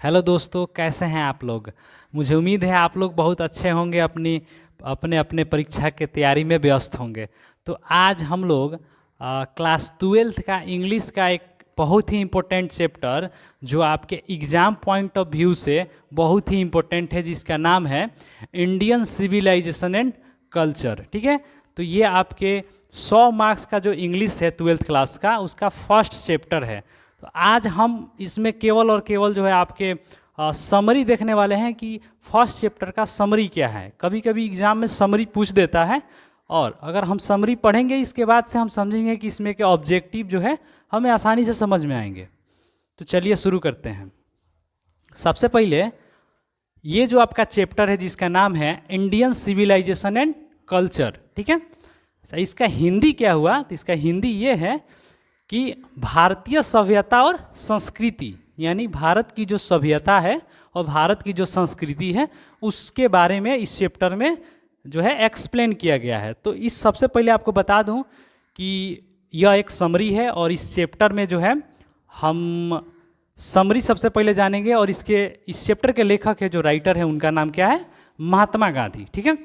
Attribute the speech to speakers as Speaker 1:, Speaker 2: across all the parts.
Speaker 1: Hello दोस्तों, कैसे हैं आप लोग। मुझे उम्मीद है आप लोग बहुत अच्छे होंगे, अपने अपने परीक्षा के तैयारी में व्यस्त होंगे। तो आज हम लोग क्लास 12th का इंग्लिश का एक बहुत ही इम्पोर्टेंट चैप्टर जो आपके एग्ज़ाम पॉइंट ऑफ व्यू से बहुत ही इम्पोर्टेंट है, जिसका नाम है इंडियन सिविलाइजेशन एंड कल्चर। ठीक है, तो ये आपके 100 मार्क्स का जो इंग्लिश है 12th क्लास का, उसका फर्स्ट चैप्टर है। तो आज हम इसमें केवल और केवल जो है आपके समरी देखने वाले हैं कि फर्स्ट चैप्टर का समरी क्या है। कभी कभी एग्जाम में समरी पूछ देता है, और अगर हम समरी पढ़ेंगे इसके बाद से हम समझेंगे कि इसमें के ऑब्जेक्टिव जो है हमें आसानी से समझ में आएंगे। तो चलिए शुरू करते हैं। सबसे पहले ये जो आपका चैप्टर है जिसका नाम है इंडियन सिविलाइजेशन एंड कल्चर। ठीक है, इसका हिंदी क्या हुआ? तो इसका हिंदी ये है कि भारतीय सभ्यता और संस्कृति, यानी भारत की जो सभ्यता है और भारत की जो संस्कृति है उसके बारे में इस चैप्टर में जो है एक्सप्लेन किया गया है। तो इस सबसे पहले आपको बता दूं कि यह एक समरी है, और इस चैप्टर में जो है हम समरी सबसे पहले जानेंगे। और इस चैप्टर के लेखक है, जो राइटर है, उनका नाम क्या है? महात्मा गांधी। ठीक है,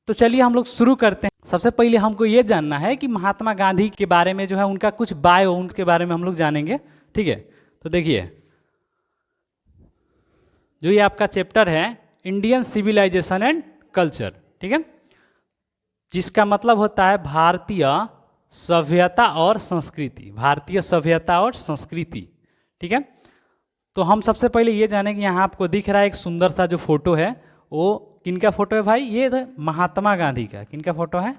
Speaker 1: तो चलिए हम लोग शुरू करते हैं। सबसे पहले हमको ये जानना है कि महात्मा गांधी के बारे में जो है उनका कुछ बायो, उनके बारे में हम लोग जानेंगे। ठीक है, तो देखिए जो ये आपका चैप्टर है इंडियन सिविलाइजेशन एंड कल्चर, ठीक है, जिसका मतलब होता है भारतीय सभ्यता और संस्कृति। भारतीय सभ्यता और संस्कृति। ठीक है, तो हम सबसे पहले ये जानेंगे, यहाँ आपको दिख रहा है एक सुंदर सा जो फोटो है, वो किनका फोटो है भाई? ये महात्मा गांधी का। किनका फोटो है?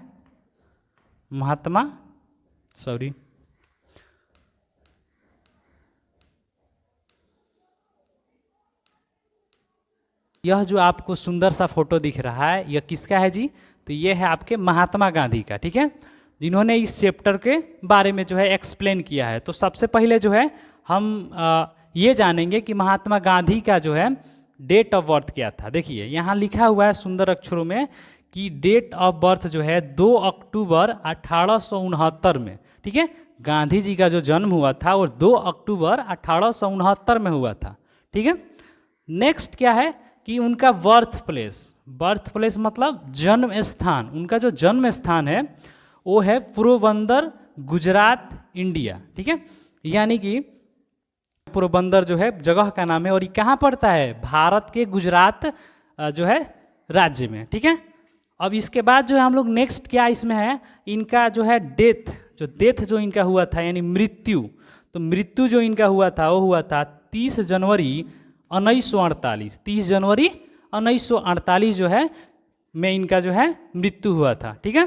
Speaker 1: यह जो आपको सुंदर सा फोटो दिख रहा है यह किसका है जी? तो ये है आपके महात्मा गांधी का। ठीक है, जिन्होंने इस चैप्टर के बारे में जो है एक्सप्लेन किया है। तो सबसे पहले जो है हम ये जानेंगे कि महात्मा गांधी का जो है डेट ऑफ बर्थ क्या था। देखिए यहाँ लिखा हुआ है सुंदर अक्षरों में कि डेट ऑफ बर्थ जो है 2 अक्टूबर 1869 में। ठीक है, गांधी जी का जो जन्म हुआ था वो 2 अक्टूबर 1869 में हुआ था। ठीक है, नेक्स्ट क्या है कि उनका बर्थ प्लेस मतलब जन्म स्थान, उनका जो जन्म स्थान है वो है पोरबंदर, गुजरात, इंडिया। ठीक है, यानी कि पोरबंदर जो है जगह का नाम है, और ये कहाँ पड़ता है? भारत के गुजरात जो है राज्य में। ठीक है, अब इसके बाद जो है हम लोग नेक्स्ट क्या इसमें है, इनका जो है डेथ जो इनका हुआ था, यानी मृत्यु। तो मृत्यु जो इनका हुआ था वो हुआ था 30 जनवरी 1948। 30 जनवरी 1948 जो है में इनका जो है मृत्यु हुआ था। ठीक है,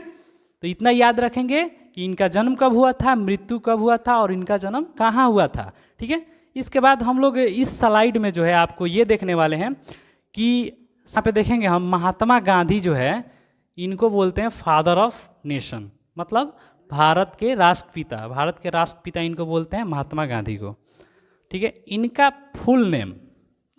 Speaker 1: तो इतना याद रखेंगे कि इनका जन्म कब हुआ था, मृत्यु कब हुआ था, और इनका जन्म कहाँ हुआ था। ठीक है, इसके बाद हम लोग इस स्लाइड में जो है आपको ये देखने वाले हैं कि यहाँ पे देखेंगे हम महात्मा गांधी जो है इनको बोलते हैं फादर ऑफ नेशन, मतलब भारत के राष्ट्रपिता। भारत के राष्ट्रपिता इनको बोलते हैं महात्मा गांधी को। ठीक है, इनका फुल नेम,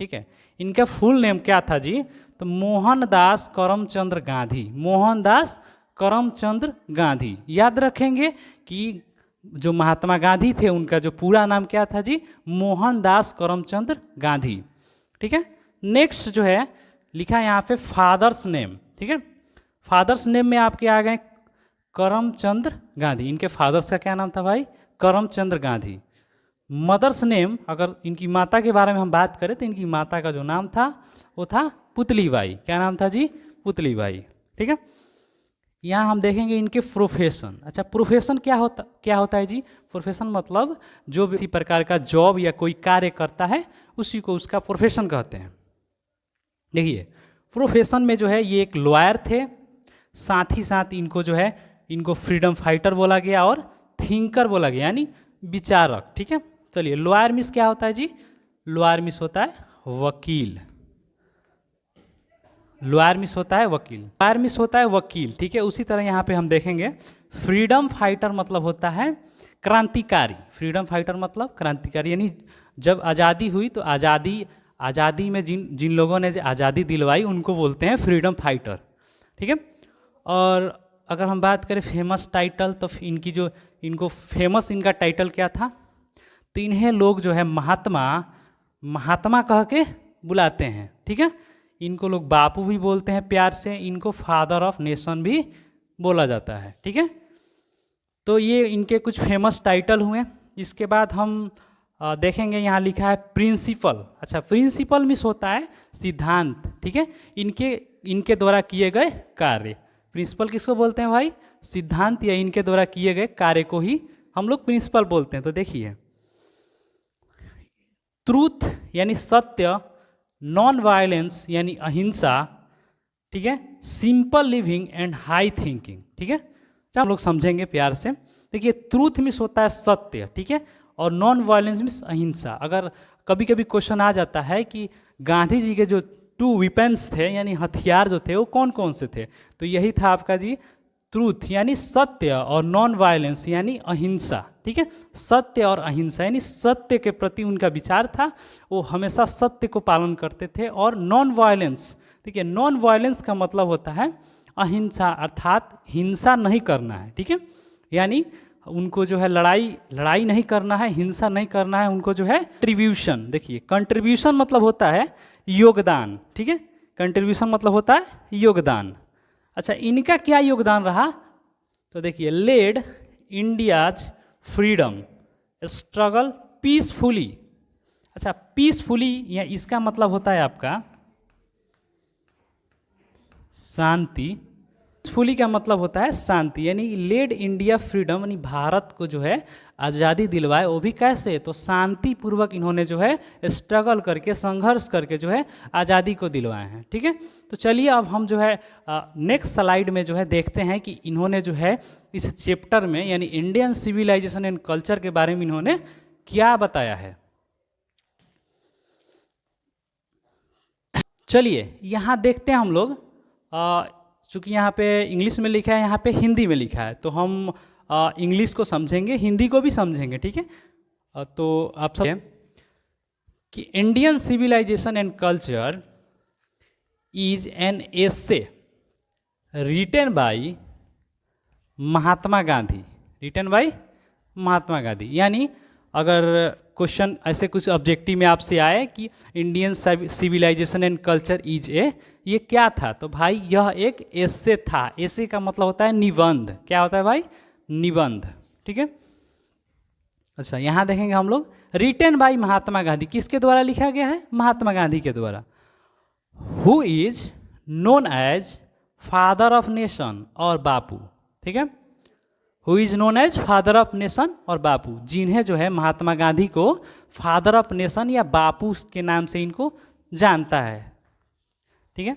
Speaker 1: ठीक है, इनका फुल नेम क्या था जी? तो मोहनदास करमचंद्र गांधी। मोहनदास करमचंद्र गांधी। याद रखेंगे कि जो महात्मा गांधी थे उनका जो पूरा नाम क्या था जी? मोहनदास करमचंद्र गांधी। ठीक है, नेक्स्ट जो है लिखा है यहाँ पे फादर्स नेम। ठीक है, फादर्स नेम में आपके आ गए करमचंद्र गांधी। इनके फादर्स का क्या नाम था भाई? करमचंद्र गांधी। मदर्स नेम, अगर इनकी माता के बारे में हम बात करें तो इनकी माता का जो नाम था वो था पुतलीबाई। क्या नाम था जी? पुतलीबाई। ठीक है, यहाँ हम देखेंगे इनके प्रोफेशन। अच्छा, प्रोफेशन क्या होता है जी? प्रोफेशन मतलब जो भी इसी प्रकार का जॉब या कोई कार्य करता है उसी को उसका प्रोफेशन कहते हैं। देखिए प्रोफेशन में जो है ये एक लॉयर थे, साथ ही साथ इनको जो है इनको फ्रीडम फाइटर बोला गया और थिंकर बोला गया, यानी विचारक। ठीक है, चलिए लॉयर मिस क्या होता है जी? लॉयर मिस होता है वकील। लॉयर मिस होता है वकील। लॉयर मिस होता है वकील। ठीक है, उसी तरह यहाँ पे हम देखेंगे फ्रीडम फाइटर मतलब होता है क्रांतिकारी। फ्रीडम फाइटर मतलब क्रांतिकारी, यानी जब आज़ादी हुई तो आज़ादी में जिन लोगों ने आज़ादी दिलवाई उनको बोलते हैं फ्रीडम फाइटर। ठीक है, और अगर हम बात करें फेमस टाइटल, तो इनको फेमस इनका टाइटल क्या था? तो इन्हें लोग जो है महात्मा महात्मा कह के बुलाते हैं, ठीक है। इनको लोग बापू भी बोलते हैं प्यार से, इनको फादर ऑफ नेशन भी बोला जाता है, ठीक है। तो ये इनके कुछ फेमस टाइटल हुए। इसके बाद हम देखेंगे यहाँ लिखा है प्रिंसिपल। अच्छा, प्रिंसिपल मीन्स होता है सिद्धांत, ठीक है। इनके द्वारा किए गए कार्य, प्रिंसिपल किसको बोलते हैं भाई? सिद्धांत या इनके द्वारा किए गए कार्य को ही हम लोग प्रिंसिपल बोलते हैं। तो देखिए, ट्रूथ यानी सत्य, नॉन वायलेंस यानी अहिंसा, ठीक है, simple living and high thinking, ठीक है। हम लोग समझेंगे प्यार से। देखिए, ट्रूथ मीन्स होता है सत्य, ठीक है, और नॉन वायलेंस मीन्स अहिंसा। अगर कभी कभी क्वेश्चन आ जाता है कि गांधी जी के जो 2 वेपन्स थे यानी हथियार जो थे वो कौन कौन से थे, तो यही था आपका जी ट्रूथ यानी सत्य, और नॉन वायलेंस यानी अहिंसा, ठीक है। सत्य और अहिंसा यानी सत्य के प्रति उनका विचार था, वो हमेशा सत्य को पालन करते थे। और नॉन वायलेंस, ठीक है, नॉन वायलेंस का मतलब होता है अहिंसा, अर्थात हिंसा नहीं करना है, ठीक है। यानी उनको जो है लड़ाई नहीं करना है, हिंसा नहीं करना है, उनको जो है कंट्रीब्यूशन। देखिए, कंट्रीब्यूशन मतलब होता है योगदान, ठीक है, कंट्रीब्यूशन मतलब होता है योगदान। अच्छा, इनका क्या योगदान रहा? तो देखिए, led India's freedom struggle peacefully. अच्छा, पीसफुली या इसका मतलब होता है आपका शांति। पीसफुली का मतलब होता है शांति, यानी लेड इंडिया फ्रीडम, यानी भारत को जो है आज़ादी दिलवाए, वो भी कैसे? तो शांति पूर्वक इन्होंने जो है स्ट्रगल करके, संघर्ष करके जो है आज़ादी को दिलवाए हैं, ठीक है। तो चलिए अब हम जो है नेक्स्ट स्लाइड में जो है देखते हैं कि इन्होंने जो है इस चैप्टर में यानी इंडियन सिविलाइजेशन एंड कल्चर के बारे में इन्होंने क्या बताया है। चलिए यहाँ देखते हैं हम लोग। चूँकि यहाँ पे इंग्लिश में लिखा है, यहाँ पे हिंदी में लिखा है, तो हम इंग्लिश को समझेंगे, हिंदी को भी समझेंगे, ठीक है। तो आप सब कि Indian civilisation and culture is an essay written by Mahatma Gandhi, written by Mahatma Gandhi. यानी अगर क्वेश्चन ऐसे कुछ ऑब्जेक्टिव में आपसे आए कि Indian civilisation and culture is a, ये क्या था? तो भाई यह एक एसे था। एसे का मतलब होता है निबंध। क्या होता है भाई? निबंध, ठीक है। अच्छा, यहाँ देखेंगे हम लोग रिटन बाय महात्मा गांधी, किसके द्वारा लिखा गया है? महात्मा गांधी के द्वारा। Who is known as father of nation और बापू, ठीक है। Who is known as father of nation और बापू, जिन्हें जो है महात्मा गांधी को फादर ऑफ नेशन या बापू के नाम से इनको जानता है, ठीक है।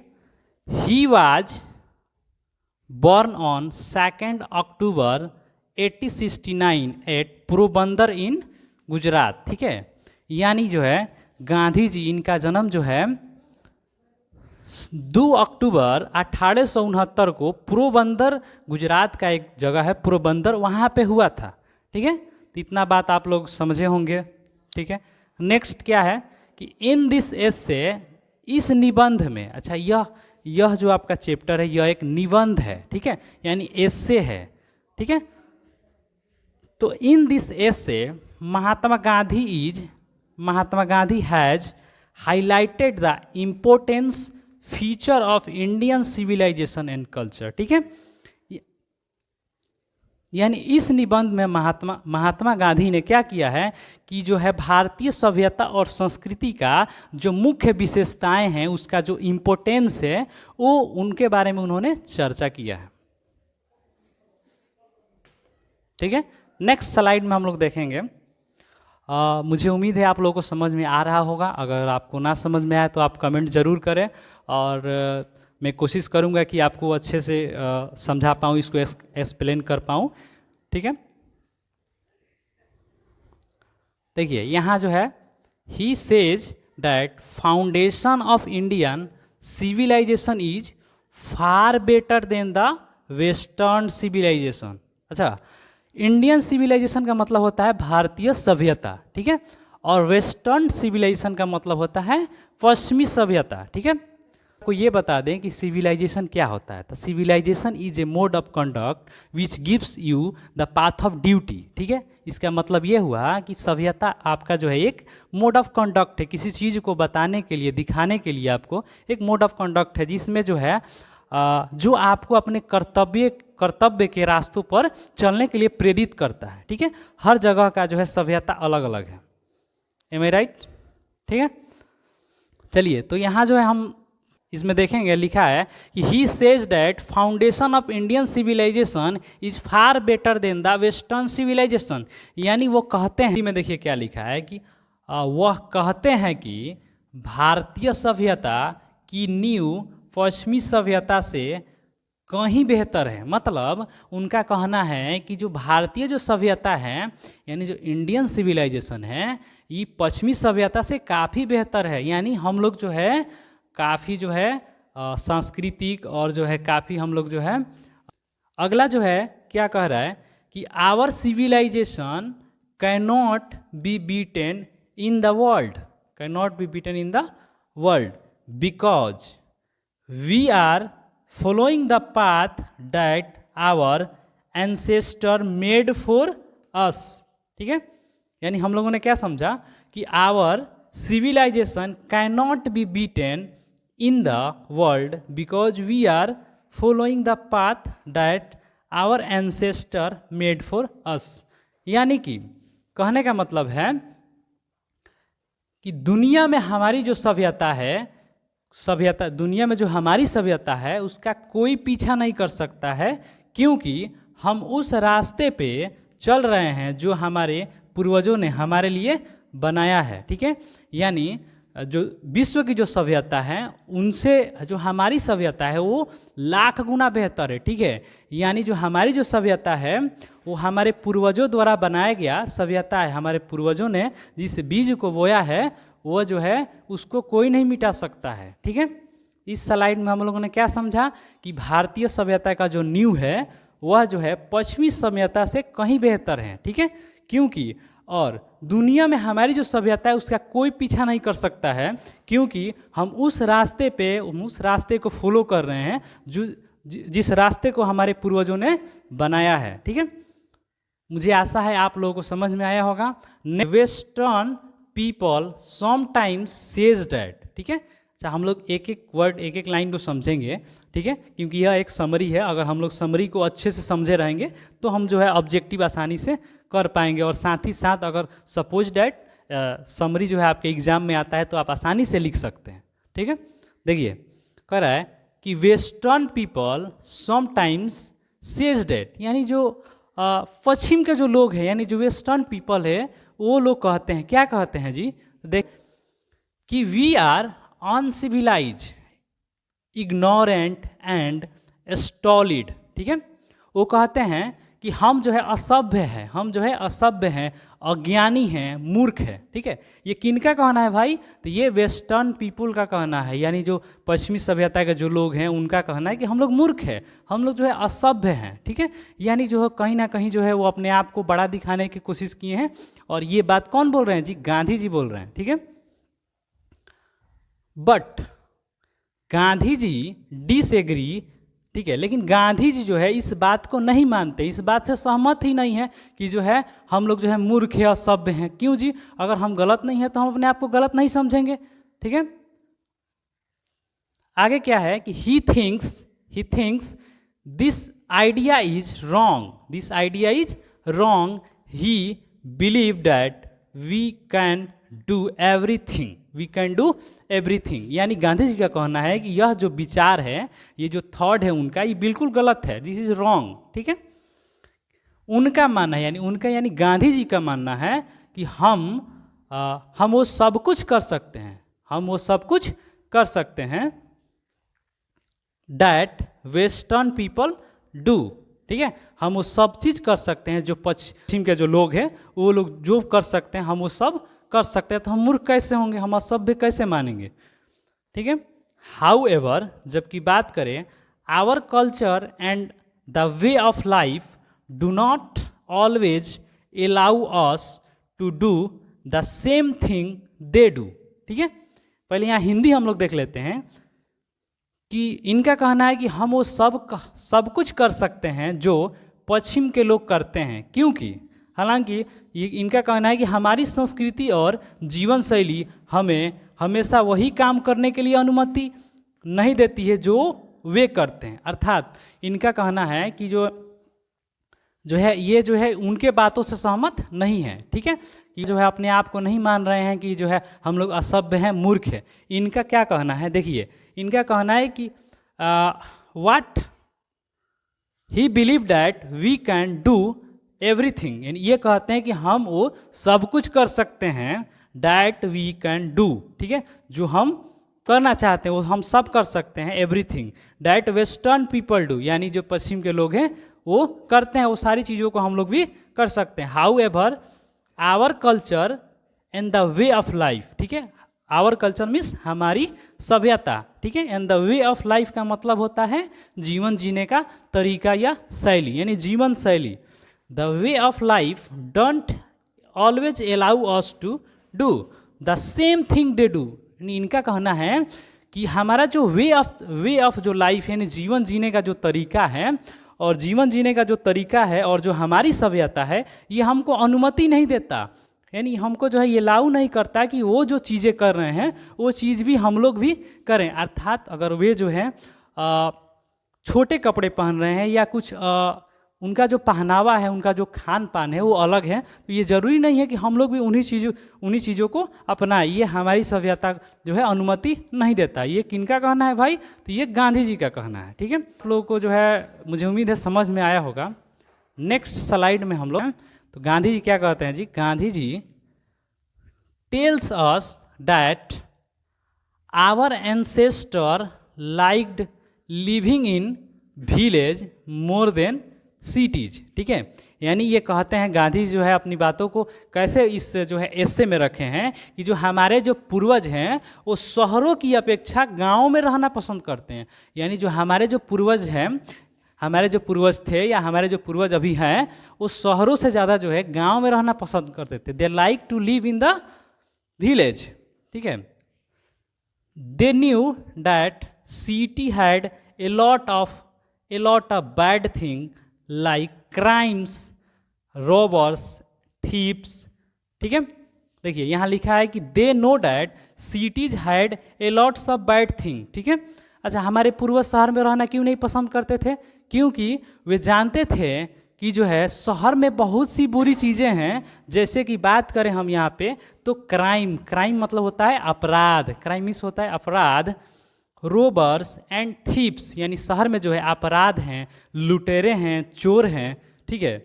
Speaker 1: He was born on 2nd October 1869 at Porbandar in Gujarat, ठीक है। यानी जो है गांधी जी, इनका जन्म जो है 2 अक्टूबर 1869 को पोरबंदर, गुजरात का एक जगह है पोरबंदर, वहाँ पे हुआ था, ठीक है। तो इतना बात आप लोग समझे होंगे, ठीक है। नेक्स्ट क्या है कि इन दिस एसे, इस निबंध में, अच्छा यह जो आपका चैप्टर है यह एक निबंध है, ठीक है, यानी एसे है, ठीक है। तो in this essay Mahatma Gandhi has highlighted the importance feature of Indian civilisation and culture, ठीक है। यानी इस निबंध में महात्मा गांधी ने क्या किया है कि जो है भारतीय सभ्यता और संस्कृति का जो मुख्य विशेषताएं हैं, उसका जो इम्पोर्टेंस है, वो उनके बारे में उन्होंने चर्चा किया है, ठीक है। नेक्स्ट स्लाइड में हम लोग देखेंगे। मुझे उम्मीद है आप लोगों को समझ में आ रहा होगा। अगर आपको ना समझ में आए तो आप कमेंट ज़रूर करें, और मैं कोशिश करूंगा कि आपको अच्छे से समझा पाऊँ, इसको एक्सप्लेन कर पाऊँ, ठीक है। देखिए यहाँ जो है he says that foundation of Indian civilisation is far better than the western civilisation. अच्छा, इंडियन सिविलाइजेशन का मतलब होता है भारतीय सभ्यता, ठीक है, और वेस्टर्न सिविलाइजेशन का मतलब होता है पश्चिमी सभ्यता, ठीक है। आपको ये बता दें कि सिविलाइजेशन क्या होता है। तो civilisation is a mode of conduct which gives you the path of duty. ठीक है, इसका मतलब ये हुआ कि सभ्यता आपका जो है एक मोड ऑफ कंडक्ट है, किसी चीज़ को बताने के लिए, दिखाने के लिए आपको एक मोड ऑफ कंडक्ट है, जिसमें जो है जो आपको अपने कर्तव्य के रास्तों पर चलने के लिए प्रेरित करता है। ठीक है, हर जगह का जो है सभ्यता अलग अलग है। एम आई राइट? ठीक है, चलिए तो यहाँ जो है हम इसमें देखेंगे, लिखा है कि he says that foundation of Indian civilisation is far better than the western civilisation. यानी वो कहते हैं, में देखिए क्या लिखा है कि वह कहते हैं कि भारतीय सभ्यता की नींव पश्चिमी सभ्यता से कहीं बेहतर है। मतलब उनका कहना है कि जो भारतीय जो सभ्यता है, यानी जो इंडियन सिविलाइजेशन है, ये पश्चिमी सभ्यता से काफ़ी बेहतर है। यानी हम लोग जो है काफ़ी जो है सांस्कृतिक और जो है काफ़ी हम लोग जो है। अगला जो है क्या कह रहा है कि our civilisation can not be beaten in the world, can not be beaten in the world because we are following the path that our ancestor made for us। ठीक है, यानी हम लोगों ने क्या समझा कि our civilization cannot be beaten in the world because we are following the path that our ancestor made for us। यानी कि कहने का मतलब है कि दुनिया में हमारी जो सभ्यता है, दुनिया में जो हमारी सभ्यता है उसका कोई पीछा नहीं कर सकता है, क्योंकि हम उस रास्ते पे चल रहे हैं जो हमारे पूर्वजों ने हमारे लिए बनाया है। ठीक है, यानी जो विश्व की जो सभ्यता है उनसे जो हमारी सभ्यता है वो लाख गुना बेहतर है। ठीक है, यानी जो हमारी जो सभ्यता है वो हमारे पूर्वजों द्वारा बनाया गया सभ्यता है। हमारे पूर्वजों ने जिस बीज को बोया है वो जो है उसको कोई नहीं मिटा सकता है। ठीक है, इस स्लाइड में हम लोगों ने क्या समझा कि भारतीय सभ्यता का जो नींव है वह जो है पश्चिमी सभ्यता से कहीं बेहतर है। ठीक है, क्योंकि और दुनिया में हमारी जो सभ्यता है उसका कोई पीछा नहीं कर सकता है, क्योंकि हम उस रास्ते को फॉलो कर रहे हैं जो जिस रास्ते को हमारे पूर्वजों ने बनाया है। ठीक है, मुझे आशा है आप लोगों को समझ में आया होगा। Western people sometimes says that. ठीक है, अच्छा हम लोग एक एक वर्ड एक एक लाइन को समझेंगे। ठीक है, क्योंकि यह एक समरी है, अगर हम लोग समरी को अच्छे से समझे रहेंगे तो हम जो है ऑब्जेक्टिव आसानी से कर पाएंगे। और साथ ही साथ अगर सपोज डैट समरी जो है आपके एग्जाम में आता है तो आप आसानी से लिख सकते हैं। ठीक है, देखिए कह रहा है कि western people sometimes says that, यानी जो पश्चिम के जो लोग हैं, यानी जो वेस्टर्न पीपल है वो लोग कहते हैं, क्या कहते हैं जी, देख कि we are uncivilise, ignorant and stolid. ठीक है, वो कहते हैं कि हम जो है असभ्य हैं, हम जो है असभ्य हैं, अज्ञानी हैं, मूर्ख हैं। ठीक है, ये किनका कहना है भाई? तो ये वेस्टर्न पीपल का कहना है, यानी जो पश्चिमी सभ्यता के जो लोग हैं उनका कहना है कि हम लोग मूर्ख हैं, हम लोग जो है असभ्य हैं। ठीक है, यानी जो है कहीं ना कहीं जो है वो अपने आप को बड़ा दिखाने की कोशिश किए हैं। और ये बात कौन बोल रहे हैं जी? गांधी जी बोल रहे हैं। ठीक है, बट गांधी जी डिसएग्री। ठीक है, लेकिन गांधी जी जो है इस बात को नहीं मानते, इस बात से सहमत ही नहीं है कि जो है हम लोग जो है मूर्ख है, असभ्य हैं। क्यों जी? अगर हम गलत नहीं है तो हम अपने आप को गलत नहीं समझेंगे। ठीक है, आगे क्या है कि he thinks this idea is wrong, this idea is wrong, he believe that we can do everything, we can do everything. यानी गांधी जी का कहना है कि यह जो विचार है, ये जो थॉट है उनका, ये बिल्कुल गलत है, दिस इज रॉन्ग। ठीक है, उनका मानना है, यानी गांधी जी का मानना है कि हम वो सब कुछ कर सकते हैं, हम वो सब कुछ कर सकते हैं दैट वेस्टर्न पीपल डू। ठीक है, हम वो सब चीज़ कर सकते हैं जो पश्चिम के जो लोग हैं वो लोग जो कर सकते हैं हम वो सब कर सकते हैं। तो हम मूर्ख कैसे होंगे, हम असभ्य कैसे मानेंगे? ठीक है, हाउ एवर जबकि बात करें our culture and the way of life do not always allow us to do the same thing they do. ठीक है, पहले यहाँ हिंदी हम लोग देख लेते हैं कि इनका कहना है कि हम वो सब कुछ कर सकते हैं जो पश्चिम के लोग करते हैं, क्योंकि हालांकि इनका कहना है कि हमारी संस्कृति और जीवन शैली हमें हमेशा वही काम करने के लिए अनुमति नहीं देती है जो वे करते हैं। अर्थात इनका कहना है कि जो है ये जो है उनके बातों से सहमत नहीं है, ठीक है, कि जो है अपने आप को नहीं मान रहे हैं कि जो है हम लोग असभ्य हैं, मूर्ख है। इनका क्या कहना है, देखिए इनका कहना है कि what he believe that we can do everything, यानी ये कहते हैं कि हम वो सब कुछ कर सकते हैं, डैट वी कैन डू, ठीक है, जो हम करना चाहते हैं वो हम सब कर सकते हैं, everything that western people do, यानी जो पश्चिम के लोग हैं वो करते हैं, वो सारी चीज़ों को हम लोग भी कर सकते हैं। However our culture and the way of life, ठीक है, आवर कल्चर मीन्स हमारी सभ्यता, ठीक है, and the way of life का मतलब होता है जीवन जीने का तरीका या शैली, यानी जीवन शैली। The way of life don't always allow us to do the same thing they do, इनका कहना है कि हमारा जो वे ऑफ जो लाइफ यानी जीवन जीने का जो तरीका है, और जीवन जीने का जो तरीका है और जो हमारी सभ्यता है ये हमको अनुमति नहीं देता, यानी हमको जो है ये अलाउ नहीं करता कि वो जो चीज़ें कर रहे हैं वो चीज़ भी हम लोग भी करें। अर्थात अगर वे जो है छोटे कपड़े पहन रहे हैं या कुछ उनका जो पहनावा है, उनका जो खान पान है वो अलग है, तो ये ज़रूरी नहीं है कि हम लोग भी उन्हीं चीज़ों को अपनाएं, ये हमारी सभ्यता जो है अनुमति नहीं देता। ये किनका कहना है भाई, तो ये गांधी जी का कहना है, ठीक है। आप लोगों को जो है मुझे उम्मीद है समझ में आया होगा। नेक्स्ट स्लाइड में हम लोग, तो गांधी जी क्या कहते हैं जी, Gandhi ji tells us that our ancestor liked living in village more than cities, ठीक है, यानी ये कहते हैं गांधी जो है अपनी बातों को कैसे इस जो है एस्से में रखे हैं कि जो हमारे जो पूर्वज हैं वो शहरों की अपेक्षा गाँव में रहना पसंद करते हैं, यानी जो हमारे जो पूर्वज हैं, हमारे जो पूर्वज थे या हमारे जो पूर्वज अभी हैं वो शहरों से ज़्यादा जो है गांव में रहना पसंद करते थे। They like to live in the village, ठीक है। They knew that city had a lot of bad thing like crimes, robbers, thieves, ठीक है। देखिए यहाँ लिखा है कि they know that cities had a lots of bad thing, ठीक है। अच्छा, हमारे पूर्वज शहर में रहना क्यों नहीं पसंद करते थे, क्योंकि वे जानते थे कि जो है शहर में बहुत सी बुरी चीज़ें हैं, जैसे कि बात करें हम यहाँ पे तो क्राइम मतलब होता है अपराध, क्राइम मीन्स होता है अपराध, रोबर्स एंड थीप्स, यानी शहर में जो है अपराध हैं, लुटेरे हैं, चोर हैं, ठीक है।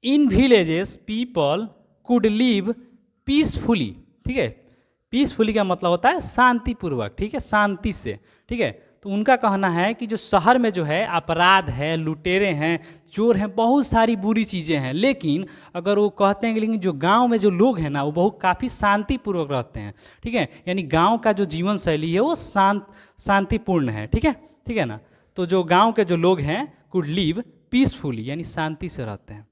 Speaker 1: In villages people could live peacefully, ठीक है, पीसफुली का मतलब होता है शांतिपूर्वक, ठीक है, शांति से, ठीक है। तो उनका कहना है कि जो शहर में जो है अपराध है, लुटेरे हैं, चोर हैं, बहुत सारी बुरी चीज़ें हैं, लेकिन अगर वो कहते हैं कि लेकिन जो गांव में जो लोग हैं ना वो बहुत काफ़ी शांतिपूर्वक रहते हैं, ठीक है, यानी गांव का जो जीवन शैली है वो शांतिपूर्ण है, ठीक है ना। तो जो गांव के जो लोग हैं कुड लिव पीसफुली, यानी शांति से रहते हैं।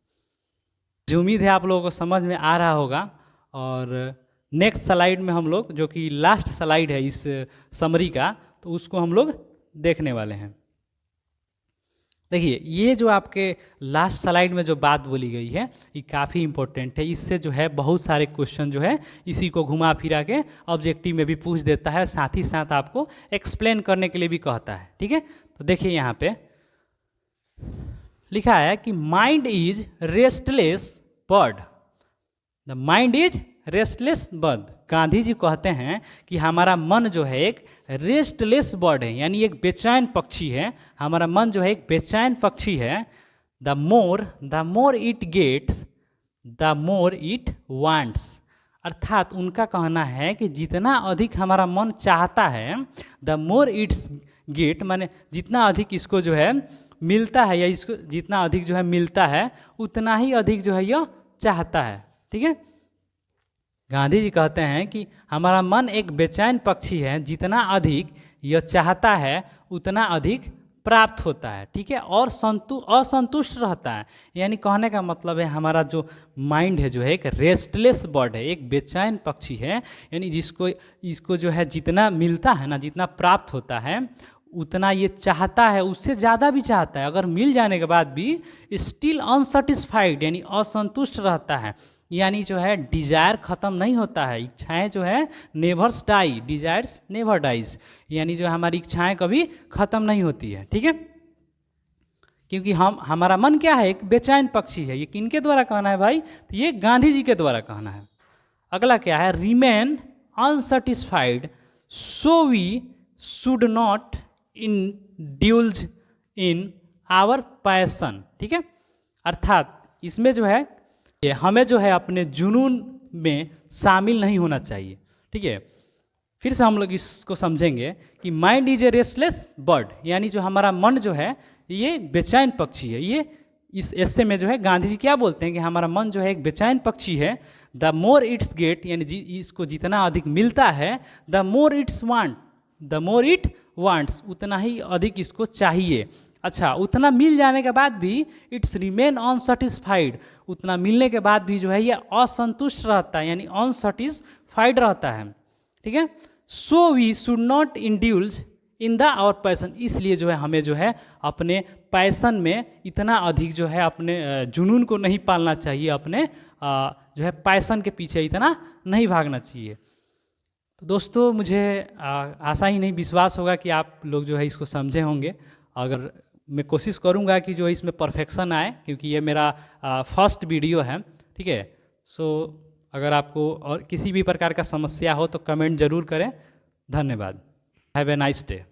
Speaker 1: जो उम्मीद है आप लोगों को समझ में आ रहा होगा। और नेक्स्ट स्लाइड में हम लोग, जो कि लास्ट स्लाइड है इस समरी का, तो उसको हम लोग देखने वाले हैं। देखिए ये जो आपके लास्ट स्लाइड में जो बात बोली गई है ये काफ़ी इंपॉर्टेंट है, इससे जो है बहुत सारे क्वेश्चन जो है इसी को घुमा फिरा के ऑब्जेक्टिव में भी पूछ देता है, साथ ही साथ आपको एक्सप्लेन करने के लिए भी कहता है, ठीक है। तो देखिए यहाँ पे लिखा है कि mind is restless bird, the mind is restless bird. Gandhi ji कहते हैं कि हमारा मन जो है एक रेस्टलेस बर्ड है, यानी एक बेचैन पक्षी है, हमारा मन जो है एक बेचैन पक्षी है। The more it gets the more it wants, अर्थात उनका कहना है कि जितना अधिक हमारा मन चाहता है, द मोर इट्स गेट माने जितना अधिक इसको जो है मिलता है, या इसको जितना अधिक जो है मिलता है उतना ही अधिक जो है यह चाहता है, ठीक है। गांधी जी कहते हैं कि हमारा मन एक बेचैन पक्षी है, जितना अधिक यह चाहता है उतना अधिक प्राप्त होता है, ठीक है, और असंतुष्ट रहता है। यानी कहने का मतलब है हमारा जो माइंड है जो है एक रेस्टलेस बर्ड है, एक बेचैन पक्षी है। यानी इसको जो है जितना मिलता है ना, जितना प्राप्त होता है उतना ये चाहता है, उससे ज़्यादा भी चाहता है। अगर मिल जाने के बाद भी स्टिल अनसेटिस्फाइड यानी असंतुष्ट रहता है। यानी जो है डिजायर ख़त्म नहीं होता है, इच्छाएं जो है नेवर्स डाई, डिजायर्स नेवर डाइज। यानी जो हमारी इच्छाएं कभी ख़त्म नहीं होती है, ठीक है। क्योंकि हमारा मन क्या है, एक बेचैन पक्षी है। ये किनके द्वारा कहना है भाई, तो ये गांधी जी के द्वारा कहना है। अगला क्या है, remain unsatisfied so we should not indulge in our passion, ठीक है। अर्थात इसमें जो है हमें जो है अपने जुनून में शामिल नहीं होना चाहिए, ठीक है। फिर से हम लोग इसको समझेंगे कि mind is a restless bird, यानी जो हमारा मन जो है ये बेचैन पक्षी है। ये इस ऐसे में जो है गांधी जी क्या बोलते हैं कि हमारा मन जो है एक बेचैन पक्षी है। द मोर इट्स गेट, यानी इसको जितना अधिक मिलता है, the more it's want, the more it wants, उतना ही अधिक इसको चाहिए। अच्छा, उतना मिल जाने के बाद भी इट्स रिमेन अनसेटिस्फाइड, उतना मिलने के बाद भी जो है ये असंतुष्ट रहता है, यानी अनसेटिस्फाइड रहता है, ठीक है। So we should not indulge in the our passion, इसलिए जो है हमें जो है अपने पैशन में इतना अधिक जो है अपने जुनून को नहीं पालना चाहिए, अपने जो है पैशन के पीछे इतना नहीं भागना चाहिए। तो दोस्तों मुझे आशा ही नहीं विश्वास होगा कि आप लोग जो है इसको समझे होंगे। अगर मैं कोशिश करूंगा कि जो इसमें परफेक्शन आए, क्योंकि ये मेरा फर्स्ट वीडियो है, ठीक है। सो अगर आपको और किसी भी प्रकार का समस्या हो तो कमेंट जरूर करें। धन्यवाद। Have a nice day.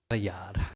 Speaker 1: यार